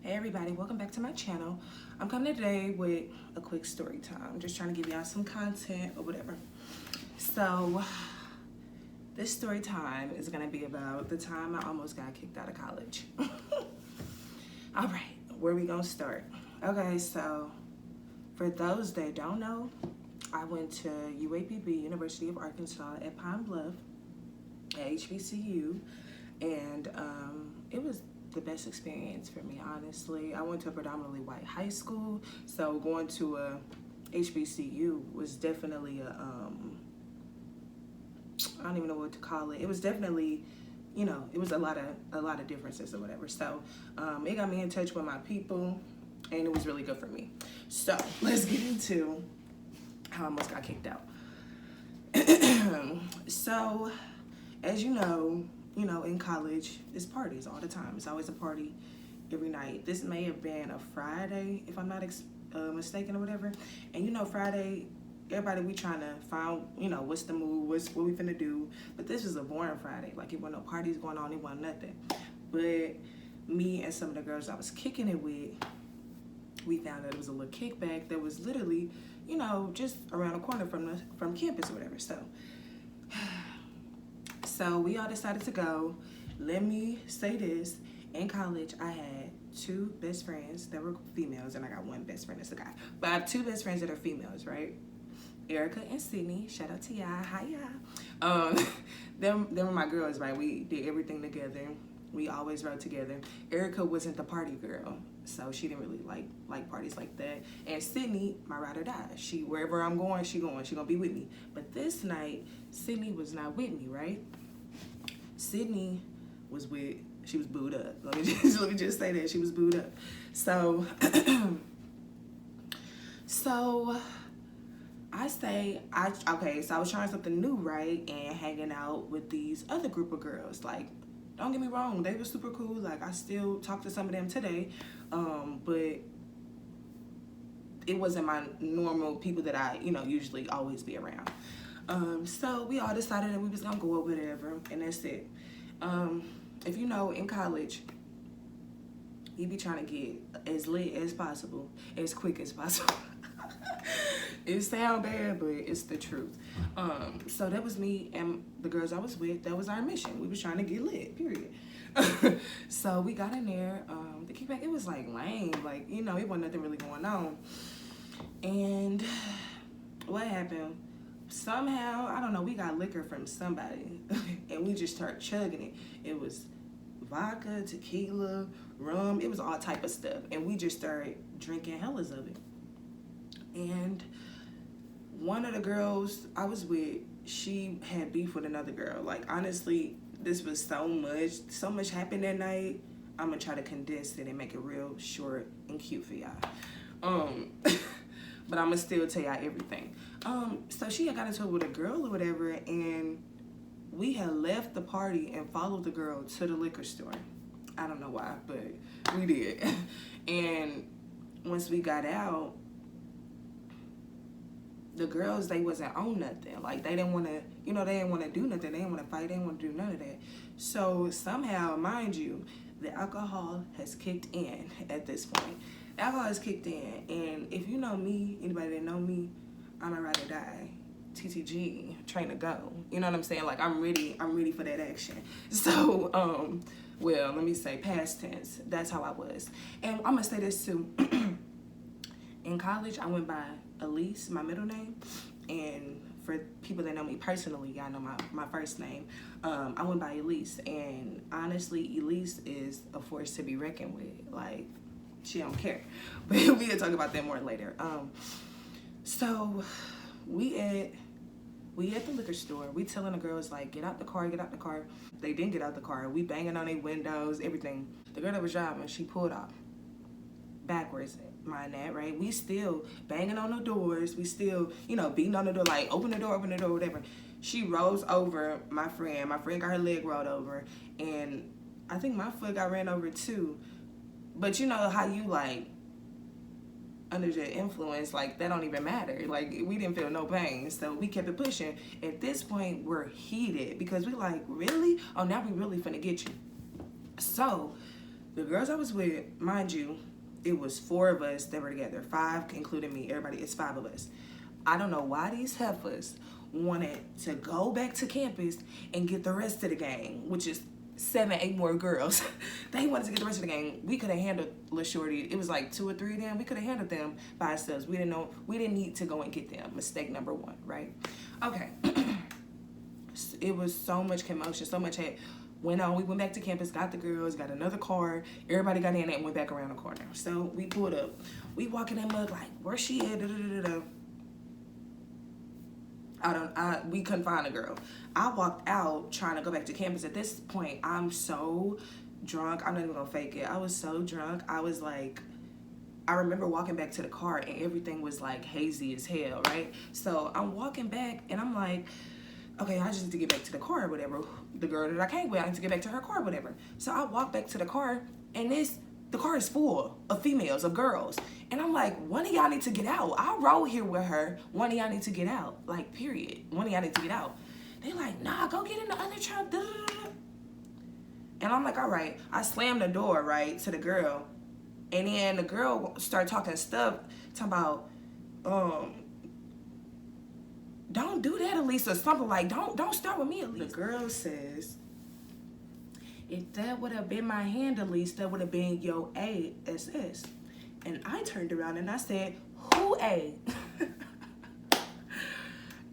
Hey everybody, welcome back to my channel. I'm coming today with a quick story time. I'm just trying to give y'all some content or whatever. So this story time is gonna be about the time I almost got kicked out of college. All right, where we gonna start? Okay, so for those that don't know, I went to UAPB, University of Arkansas at Pine Bluff, at HBCU, and it was the best experience for me, honestly. I went to a predominantly white high school, so going to a HBCU was definitely a I don't even know what to call it. It was definitely, you know, it was a lot of differences or whatever. So it got me in touch with my people, and it was really good for me. So let's get into how I almost got kicked out. So as you know, in college, it's parties all the time. It's always a party every night. This may have been a Friday, if I'm not mistaken or whatever. And Friday, everybody, we trying to find, what's the move, what we finna do. But this was a boring Friday. Like, it wasn't no parties going on, it wasn't nothing. But me and some of the girls I was kicking it with, we found that it was a little kickback that was literally, just around the corner from campus or whatever. So we all decided to go. Let me say this, in college I had two best friends that were females, and I got one best friend that's a guy. But I have two best friends that are females, right? Erica and Sydney, shout out to y'all, hi y'all. Them were my girls, right? We did everything together. We always rode together. Erica wasn't the party girl, so she didn't really like parties like that. And Sydney, my ride or die. She, wherever I'm going, she gonna be with me. But this night, Sydney was not with me, right? Sydney was she was booed up. Let me just say that she was booed up. So, so I was trying something new, right? And hanging out with these other group of girls. Like, don't get me wrong, they were super cool. Like, I still talk to some of them today, but it wasn't my normal people that I, usually always be around. So we all decided that we was gonna go over whatever, and that's it. If you know, in college, you be trying to get as lit as possible, as quick as possible. It sound bad, but it's the truth. So that was me and the girls I was with. That was our mission. We was trying to get lit, period. So we got in there. The kickback, it was like lame. Like, it wasn't nothing really going on. And what happened? Somehow, I don't know, we got liquor from somebody and we just started chugging it. It was vodka, tequila, rum, it was all type of stuff. And we just started drinking hellas of it. And one of the girls I was with, she had beef with another girl. Like, honestly, this was so much happened that night. I'm gonna try to condense it and make it real short and cute for y'all. But I'm gonna still tell y'all everything. So she had got into it with a girl or whatever, and we had left the party and followed the girl to the liquor store. I don't know why, but we did. And once we got out, the girls, they wasn't on nothing. Like, they didn't want to, they didn't want to do nothing. They didn't want to fight. They didn't want to do none of that. So somehow, mind you, the alcohol has kicked in at this point. The alcohol has kicked in, and if you know me, anybody that know me, I'm a ride or die, TTG, train to go. You know what I'm saying? Like, I'm ready for that action. So, well, let me say past tense. That's how I was. And I'm gonna say this too. In college, I went by Elise, my middle name, and for people that know me personally, y'all know my first name. I went by Elise, and honestly, Elise is a force to be reckoned with. Like, she don't care. But we can talk about that more later. So we at the liquor store. We telling the girls, like, get out the car. They didn't get out the car. We banging on their windows, everything. The girl that was driving, she pulled off backwards. Mind that, right? We still banging on the doors. We still, beating on the door, like, open the door, whatever. She rolls over my friend. My friend got her leg rolled over, and I think my foot got ran over too. But you know how you, like, under the influence, like, that don't even matter. Like, we didn't feel no pain, so we kept it pushing. At this point, we're heated because we like, really? Oh, now we really finna get you. So The girls I was with, mind you, it was 4 of us that were together. 5, including me. Everybody, it's 5 of us. I don't know why these heifers wanted to go back to campus and get the rest of the gang, which is 7, 8 more girls. They wanted to get the rest of the gang. We could have handled Lil Shorty. It was like 2 or 3 of them. We could have handled them by ourselves. We didn't need to go and get them. Mistake number 1, right? Okay. It was so much commotion, so much had went on. We went back to campus, got the girls, got another car. Everybody got in and went back around the corner. So we pulled up. We walk in that mug like, where she at? We couldn't find a girl. I walked out trying to go back to campus. At this point, I'm so drunk. I'm not even gonna fake it. I was so drunk. I was like, I remember walking back to the car and everything was like hazy as hell, right? So I'm walking back and I'm like, okay, I just need to get back to the car or whatever. The girl that I came with, I need to get back to her car or whatever. So I walk back to the car and the car is full of females, of girls. And I'm like, one of y'all need to get out. I rode here with her. One of y'all need to get out. Like, period. One of y'all need to get out. They like, nah, go get in the other truck. And I'm like, all right. I slammed the door, right, to the girl. And then the girl started talking stuff, talking about, don't do that, Elise, or something like, don't start with me, Elise. The girl says, if that would have been my hand, Elise, that would have been your ASS. And I turned around and I said, who A?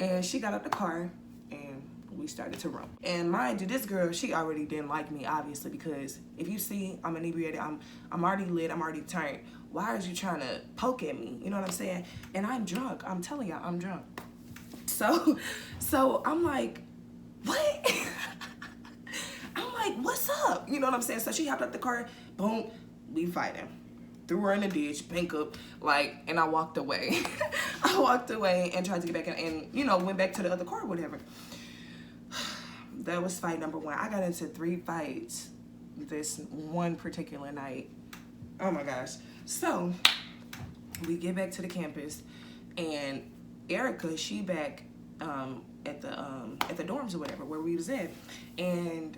And she got out the car and we started to run. And mind you, this girl, she already didn't like me, obviously, because if you see I'm inebriated, I'm already lit, I'm already turned. Why are you trying to poke at me? You know what I'm saying? And I'm drunk. I'm telling y'all, I'm drunk. So I'm like, what? I'm like, what's up? You know what I'm saying? So she hopped up the car, boom, we fighting. Threw her in the ditch, bank up, like, and I walked away. I walked away and tried to get back in and, you know, went back to the other car or whatever. That was fight number 1. I got into 3 fights this one particular night. Oh my gosh. So we get back to the campus and Erica, she back at the dorms or whatever, where we was at. And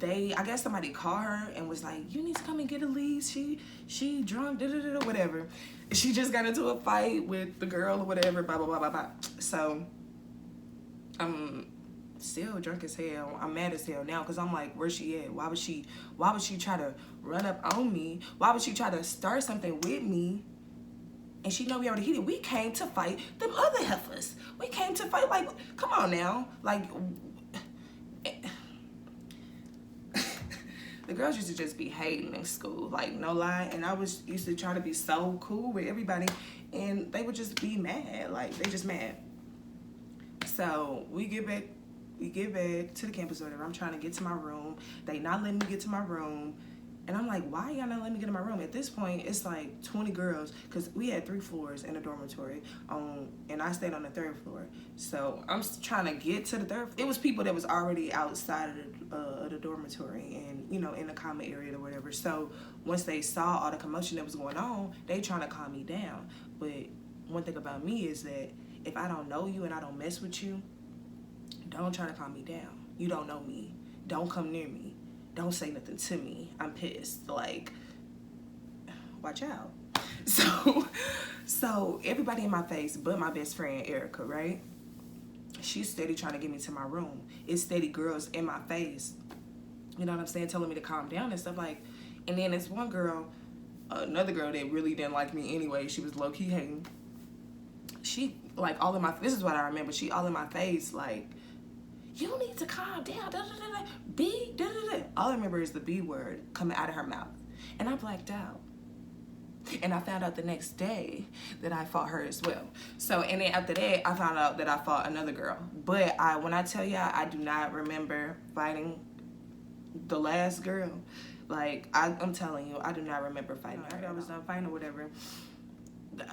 I guess somebody called her and was like, you need to come and get Elise. She drunk, whatever. She just got into a fight with the girl or whatever, blah, blah, blah, blah, blah. So I'm still drunk as hell. I'm mad as hell now because I'm like, where's she at? Why would she try to run up on me? Why would she try to start something with me? And she know we already heated. We came to fight them other heifers. We came to fight, like, come on now. Like, the girls used to just be hating in school, like, no lie. And I used to try to be so cool with everybody, and they would just be mad. Like, they just mad. So we get back to the campus or whatever. I'm trying to get to my room. They not letting me get to my room. And I'm like, why y'all not letting me get in my room? At this point, it's like 20 girls, because we had 3 floors in a dormitory, and I stayed on the 3rd floor. So I'm trying to get to the 3rd. It was people that was already outside of the dormitory and, you know, in the common area or whatever. So once they saw all the commotion that was going on, they trying to calm me down. But one thing about me is that if I don't know you and I don't mess with you, don't try to calm me down. You don't know me. Don't come near me. Don't say nothing to me. I'm pissed. Like, watch out. So everybody in my face but my best friend, Erica, right? She's steady trying to get me to my room. It's steady girls in my face. You know what I'm saying? Telling me to calm down and stuff like. And then there's one girl, another girl that really didn't like me anyway. She was low-key hating. She, like, all in my, this is what I remember. She all in my face, like, you need to calm down, B, All I remember is the B word coming out of her mouth. And I blacked out. And I found out the next day that I fought her as well. So, and then after that, I found out that I fought another girl. But when I tell y'all, I do not remember fighting the last girl. Like, I'm telling you, I do not remember fighting her. I was done fighting or whatever.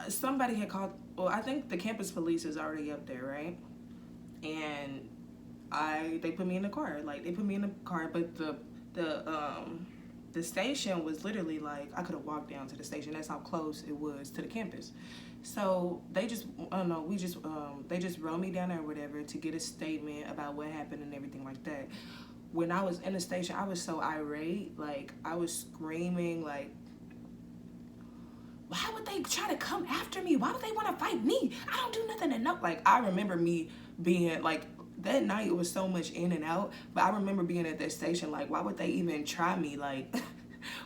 Somebody had called, well, I think the campus police is already up there, right? And they put me in the car. Like, they put me in the car, but the station was literally like, I could have walked down to the station. That's how close it was to the campus. So they just, I don't know, they just rode me down there or whatever to get a statement about what happened and everything like that. when I was in the station, I was so irate. Like, I was screaming, like, why would they try to come after me? Why would they want to fight me? I don't do nothing to know. Like, I remember me being, like, that night it was so much in and out, but I remember being at that station, like, why would they even try me? Like,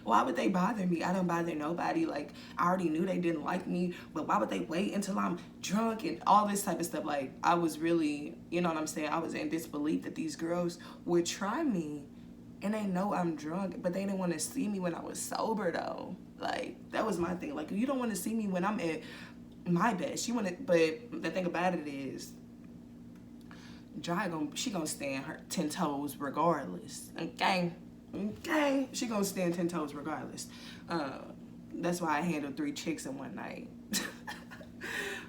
why would they bother me? I don't bother nobody. Like, I already knew they didn't like me, but why would they wait until I'm drunk and all this type of stuff? Like, I was really, you know what I'm saying? I was in disbelief that these girls would try me. And they know I'm drunk, but they didn't want to see me when I was sober, though. Like, that was my thing. Like, you don't want to see me when I'm at my best. You want to, but the thing about it is, she gonna stand her 10 toes regardless. Okay? Okay? She gonna stand 10 toes regardless. That's why I handled 3 chicks in one night.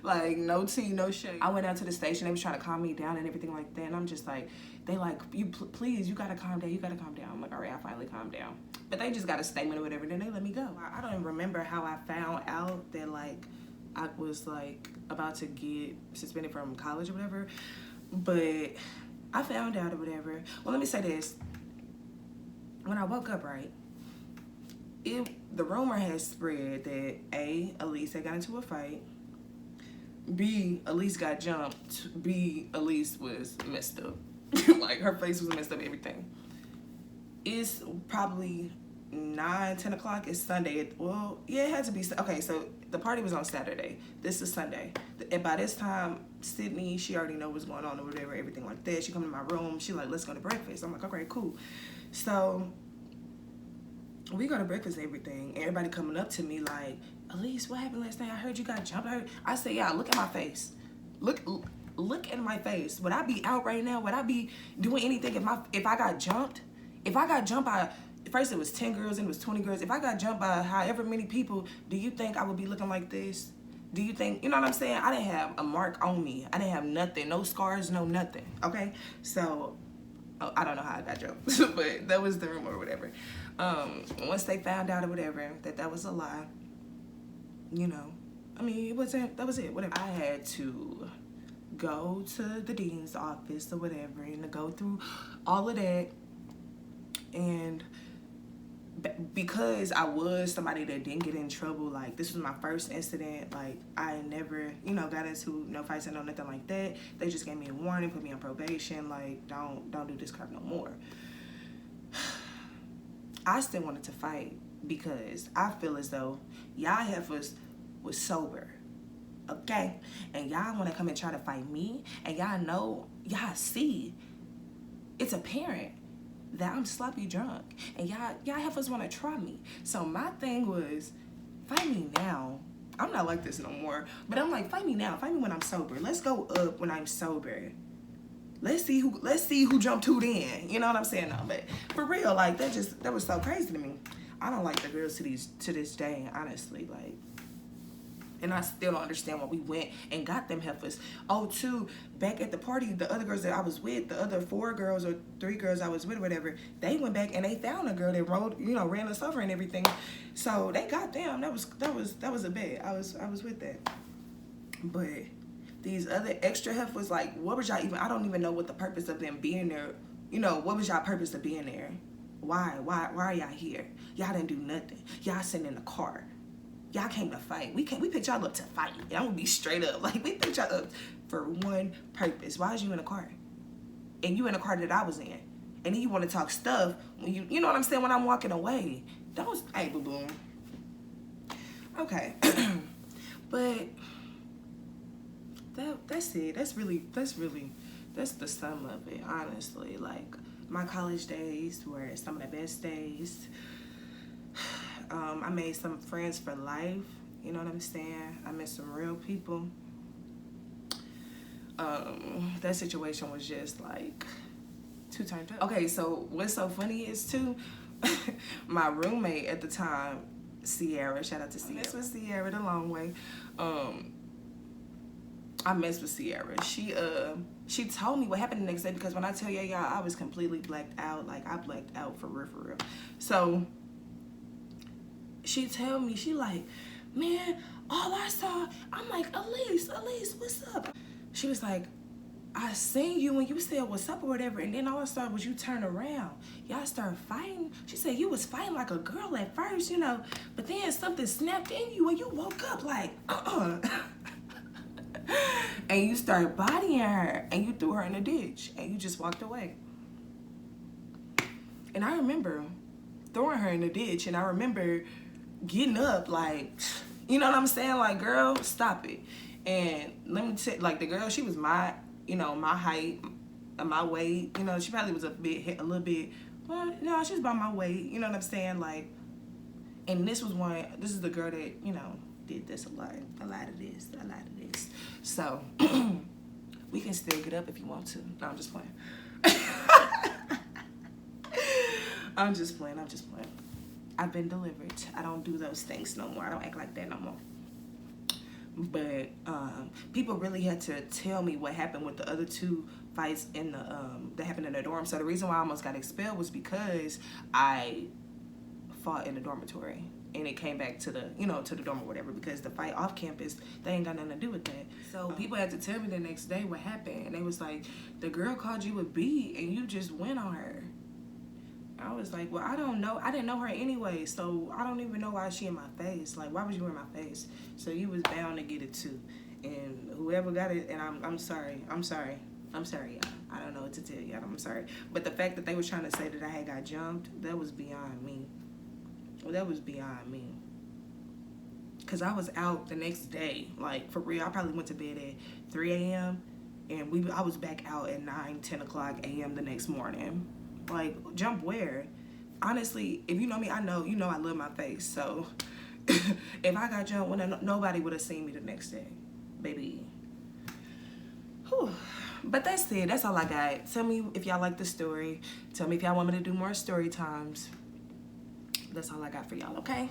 Like, no tea, no shade. I went out to the station. They was trying to calm me down and everything like that. And I'm just like, they like, please, you gotta calm down. You gotta calm down. I'm like, all right, I finally calmed down. But they just got a statement or whatever. Then they let me go. I don't even remember how I found out that, like, I was, like, about to get suspended from college or whatever. But I found out or whatever. Well, let me say this. When I woke up, right, the rumor has spread that A, Elise had got into a fight. B, Elise got jumped. B, Elise was messed up. Like, her face was messed up, everything. It's probably 9, 10 o'clock. It's Sunday. Well, yeah, it had to be. Okay, so the party was on Saturday. This is Sunday. And by this time, Sydney, she already know what's going on or whatever, everything like that. She come to my room. She like, let's go to breakfast. I'm like, okay, cool. So we go to breakfast and everything. Everybody coming up to me like, Elise, what happened last night? I heard you got jumped. I said, yeah, look at my face. Look at my face. Would I be out right now? Would I be doing anything if I got jumped? If I got jumped by, first it was 10 girls and it was 20 girls. If I got jumped by however many people, do you think I would be looking like this? Do you think, you know what I'm saying? I didn't have a mark on me. I didn't have nothing. No scars, no nothing. Okay? So, I don't know how I got jumped. But that was the rumor or whatever. Once they found out or whatever that was a lie, you know, I mean, that was it, whatever. I had to go to the dean's office or whatever and to go through all of that. And because I was somebody that didn't get in trouble, like, this was my first incident, like, I never, you know, got into no fights and no nothing like that. They just gave me a warning, put me on probation, like, don't do this crap no more. I still wanted to fight because I feel as though y'all heifers was sober, okay? And y'all want to come and try to fight me, and y'all know, y'all see, it's apparent that I'm sloppy drunk, and y'all heifers want to try me. So my thing was, fight me now. I'm not like this no more, but I'm like, fight me now. Fight me when I'm sober. Let's go up when I'm sober. Let's see who jumped who then. You know what I'm saying? No, but for real, like, that was so crazy to me. I don't like the girls to this day, honestly, like. And I still don't understand why we went and got them heifers. Oh, too, back at the party, the other girls that I was with, the other 4 girls or 3 girls I was with or whatever, they went back and they found a girl that ran us over and everything. So they got them. That was a bet. I was with that. But these other extra heifers, like, what was y'all even, I don't even know what the purpose of them being there, you know, what was y'all purpose of being there? Why are y'all here? Y'all didn't do nothing. Y'all sitting in the car. Y'all came to fight. We picked y'all up to fight. And I'm gonna be straight up. Like, we picked y'all up for one purpose. Why is you in a car? And you in a car that I was in. And then you want to talk stuff when you know what I'm saying, when I'm walking away. Hey, boo-boo. Okay. But that's it. That's the sum of it, honestly. Like, my college days were some of the best days. I made some friends for life, you know what I'm saying? I met some real people. That situation was just like too turned up. Okay, so what's so funny is too, my roommate at the time, Sierra, shout out to Sierra. I messed with Sierra the long way. I messed with Sierra. She told me what happened the next day, because when I tell y'all, I was completely blacked out. Like, I blacked out for real. So she tell me, she like, man, all I saw, I'm like, Elise, what's up? She was like, I seen you when you said what's up or whatever, and then all I saw was you turn around. Y'all started fighting. She said you was fighting like a girl at first, you know, but then something snapped in you and you woke up like, and you started bodying her and you threw her in the ditch and you just walked away. And I remember throwing her in the ditch, and I remember getting up like, you know what I'm saying? Like, girl, stop it. And let me tell you, like, the girl, she was my, you know, my height, my weight. You know, she probably was a little bit, well, no, she was about my weight. You know what I'm saying? Like, and this is the girl that, you know, did this a lot of this. So, we can still get up if you want to. No, I'm just playing. I'm just playing. I've been delivered. I don't do those things no more. I don't act like that no more. But people really had to tell me what happened with the other two fights in the that happened in the dorm. So the reason why I almost got expelled was because I fought in the dormitory, and it came back to the, you know, to the dorm or whatever, because the fight off campus, they ain't got nothing to do with that. So people had to tell me the next day what happened, and they was like, the girl called you a B and you just went on her. I was like, well, I don't know. I didn't know her anyway, so I don't even know why she in my face. Like, why was you in my face? So you was bound to get it too. And whoever got it, and I'm sorry, y'all. I don't know what to tell y'all. I'm sorry. But the fact that they was trying to say that I had got jumped, that was beyond me. That was beyond me. Because I was out the next day. Like, for real, I probably went to bed at 3 a.m. And I was back out at 9, 10 o'clock a.m. the next morning. Like, jump where? Honestly, if you know me, I know, you know I love my face. So, if I got jumped, nobody would have seen me the next day. Baby. Whew. But that's it. That's all I got. Tell me if y'all like the story. Tell me if y'all want me to do more story times. That's all I got for y'all, okay?